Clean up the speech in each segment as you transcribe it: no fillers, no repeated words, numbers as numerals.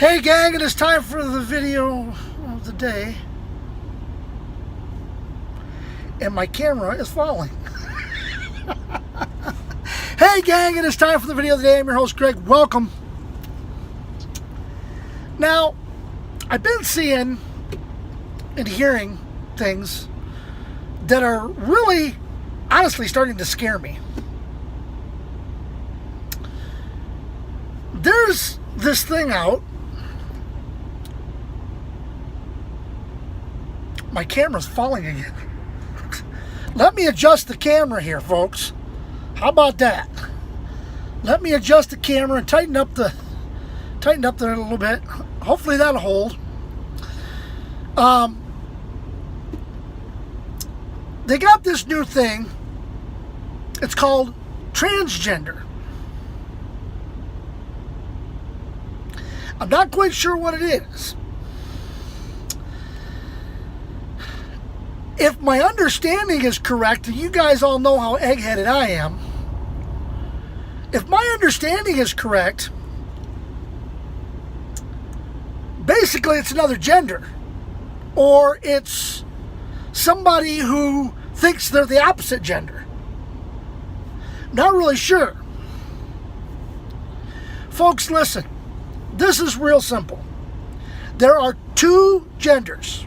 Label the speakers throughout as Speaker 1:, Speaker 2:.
Speaker 1: Hey gang, it is time for the video of the day. And my camera is falling. Hey gang, it is time for the video of the day. I'm your host Greg. Welcome. Now, I've been seeing and hearing things that are really, honestly, starting to scare me. There's this thing out. My camera's falling again. Let me adjust the camera here, folks. How about that? Let me adjust the camera and tighten up there a little bit. Hopefully that'll hold. They got this new thing. It's called transgender. I'm not quite sure what it is. If my understanding is correct, and you guys all know how egg-headed I am, if my understanding is correct, basically it's another gender. Or it's somebody who thinks they're the opposite gender. Not really sure. Folks, listen. This is real simple. There are two genders.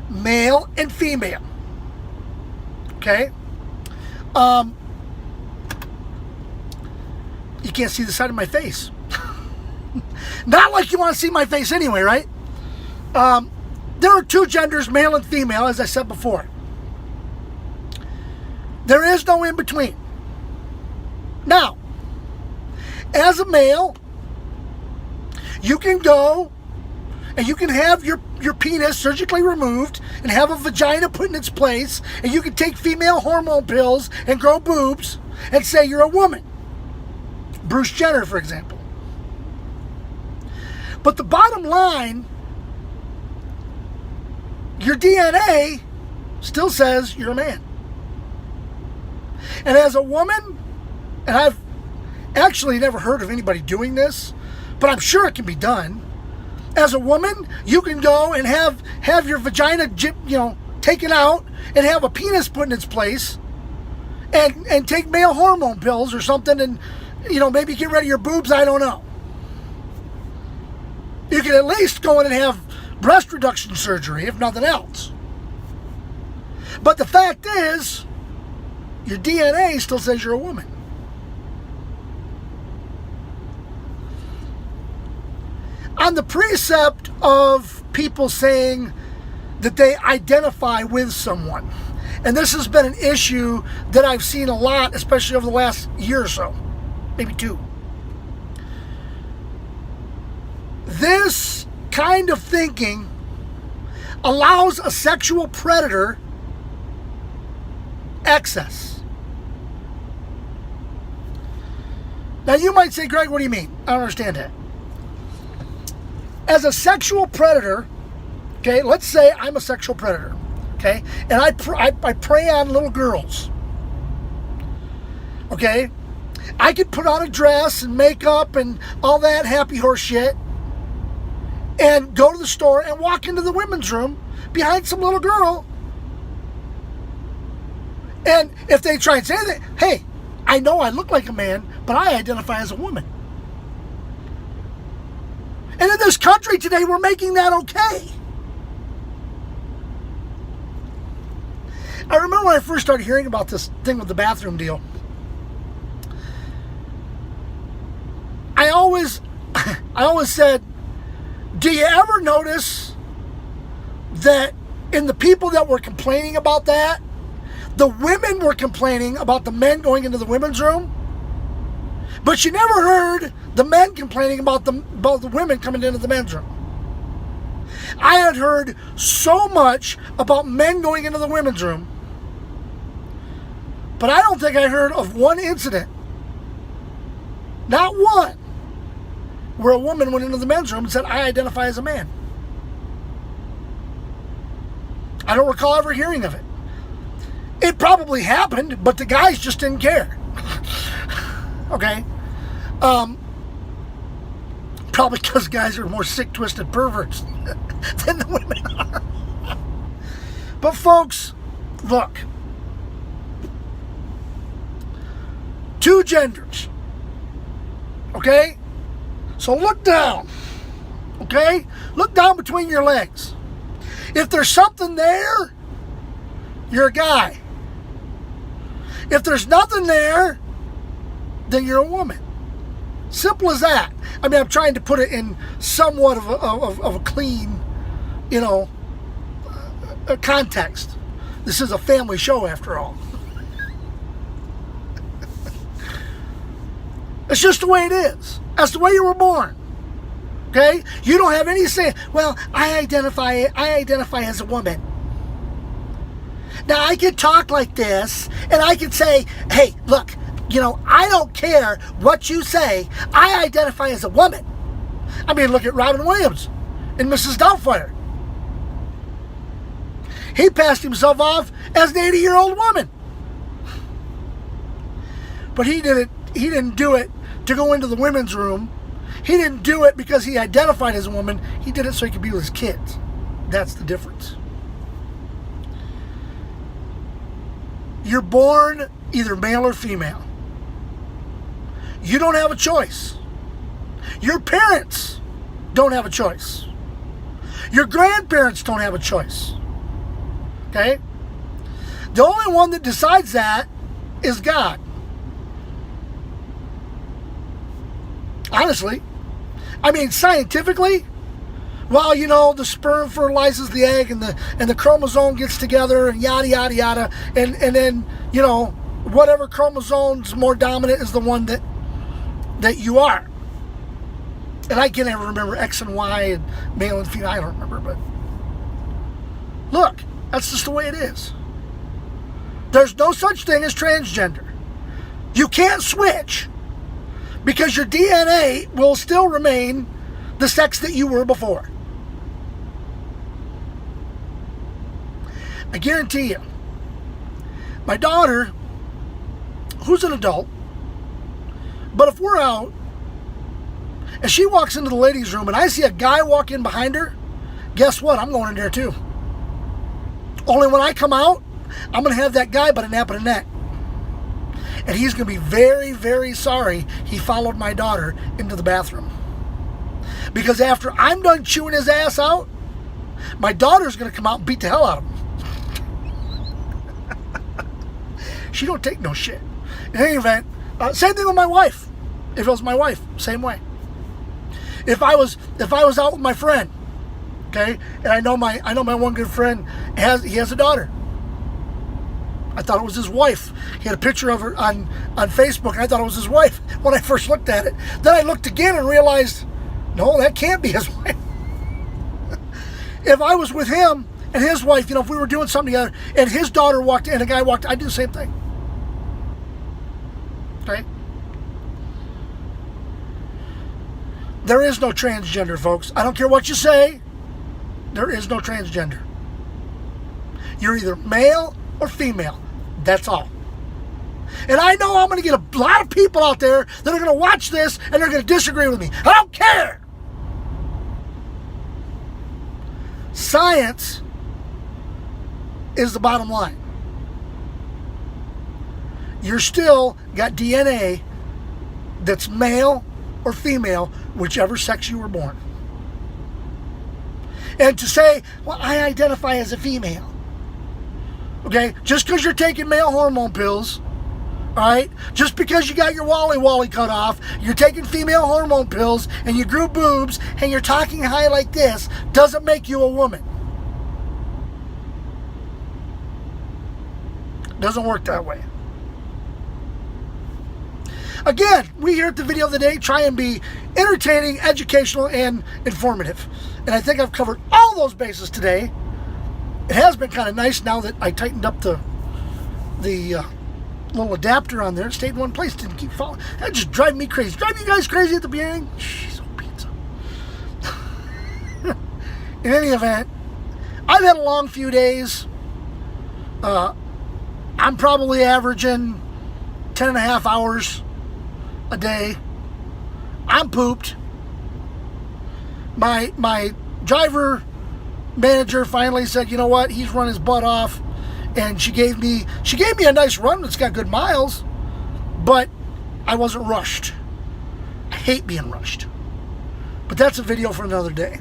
Speaker 1: Male and female. Okay? You can't see the side of my face. Not like you want to see my face anyway, right? There are two genders, male and female, as I said before. There is no in between. Now, as a male, you can go and you can have your penis surgically removed and have a vagina put in its place, and you can take female hormone pills and grow boobs and say you're a woman. Bruce Jenner, for example. But the bottom line, your DNA still says you're a man. And as a woman, and I've actually never heard of anybody doing this, but I'm sure it can be done. As a woman, you can go and have your vagina, taken out and have a penis put in its place, and take male hormone pills or something, and maybe get rid of your boobs. I don't know. You can at least go in and have breast reduction surgery, if nothing else. But the fact is, your DNA still says you're a woman. On the precept of people saying that they identify with someone, and this has been an issue that I've seen a lot, especially over the last year or so, maybe two. This kind of thinking allows a sexual predator access. Now you might say, Greg, what do you mean? I don't understand that. As a sexual predator, okay, let's say I'm a sexual predator, okay, and I prey on little girls, okay? I could put on a dress and makeup and all that happy horse shit and go to the store and walk into the women's room behind some little girl, and if they try and say that, hey, I know I look like a man, but I identify as a woman. And in this country today, we're making that okay. I remember when I first started hearing about this thing with the bathroom deal. I always said, do you ever notice that in the people that were complaining about that, the women were complaining about the men going into the women's room? But you never heard the men complaining about the women coming into the men's room. I had heard so much about men going into the women's room, but I don't think I heard of one incident, not one, where a woman went into the men's room and said, I identify as a man. I don't recall ever hearing of it. It probably happened, but the guys just didn't care. Okay? Probably because guys are more sick, twisted perverts than the women are. But folks, look. Two genders. Okay? So look down. Okay? Look down between your legs. If there's something there, you're a guy. If there's nothing there, then you're a woman. Simple as that. I mean, I'm trying to put it in somewhat of a clean, a context. This is a family show after all. It's just the way it is. That's the way you were born. Okay? You don't have any say. Well, I identify as a woman. Now, I can talk like this, and I can say, hey, look, I don't care what you say. I identify as a woman. I mean, look at Robin Williams in Mrs. Doubtfire. He passed himself off as an 80-year-old woman. But he didn't do it to go into the women's room. He didn't do it because he identified as a woman. He did it so he could be with his kids. That's the difference. You're born either male or female. You don't have a choice. Your parents don't have a choice. Your grandparents don't have a choice. Okay? The only one that decides that is God. Honestly. I mean, scientifically, well, the sperm fertilizes the egg and the chromosome gets together and yada, yada, yada. And then, whatever chromosome's more dominant is the one that you are. And I can't ever remember X and Y and male and female. I don't remember, but look, that's just the way it is. There's no such thing as transgender. You can't switch because your DNA will still remain the sex that you were before. I guarantee you, my daughter, who's an adult, but if we're out and she walks into the ladies' room and I see a guy walk in behind her, guess what? I'm going in there too. Only when I come out, I'm going to have that guy by the nape of the neck. And he's going to be very, very sorry he followed my daughter into the bathroom. Because after I'm done chewing his ass out, my daughter's going to come out and beat the hell out of him. She don't take no shit. In any event, same thing with my wife. If it was my wife, same way. If I was out with my friend, okay, and I know my one good friend has a daughter. I thought it was his wife. He had a picture of her on Facebook, and I thought it was his wife when I first looked at it. Then I looked again and realized, no, that can't be his wife. If I was with him and his wife, if we were doing something together, and his daughter walked in, and a guy walked in, I'd do the same thing. Okay? There is no transgender, folks. I don't care what you say. There is no transgender. You're either male or female. That's all. And I know I'm going to get a lot of people out there that are going to watch this and they're going to disagree with me. I don't care. Science is the bottom line. You're still got DNA that's male or female, whichever sex you were born. And to say, well, I identify as a female. Okay? Just because you're taking male hormone pills, all right? Just because you got your wally cut off, you're taking female hormone pills, and you grew boobs, and you're talking high like this, doesn't make you a woman. Doesn't work that way. Again, we here at the Video of the Day try and be entertaining, educational, and informative. And I think I've covered all those bases today. It has been kind of nice now that I tightened up the little adapter on there. It stayed in one place, didn't keep falling. That just drive me crazy. Drive you guys crazy at the beginning? Jeez, oh pizza. In any event, I've had a long few days. I'm probably averaging 10 and a half hours a day. I'm pooped. my driver manager finally said, you know what, he's run his butt off, and she gave me a nice run. It's got good miles, but I wasn't rushed. I hate being rushed. But that's a video for another day.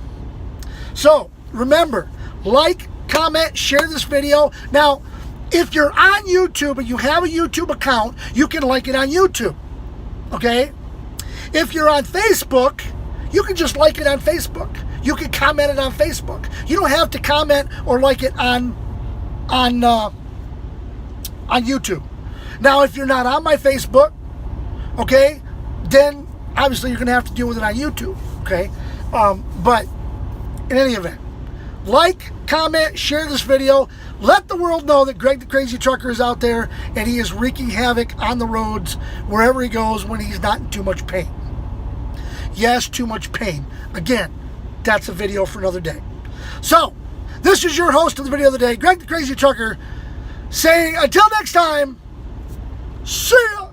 Speaker 1: So remember, like, comment, share this video. Now, if you're on YouTube and you have a YouTube account, you can like it on YouTube. Okay? If you're on Facebook, you can just like it on Facebook. You can comment it on Facebook. You don't have to comment or like it on YouTube. Now, if you're not on my Facebook, okay, then obviously you're going to have to deal with it on YouTube, okay? But in any event, like, comment, share this video. Let the world know that Greg the Crazy Trucker is out there and he is wreaking havoc on the roads wherever he goes when he's not in too much pain. Yes, too much pain. Again, that's a video for another day. So, this is your host of the video of the day, Greg the Crazy Trucker, saying until next time, see ya!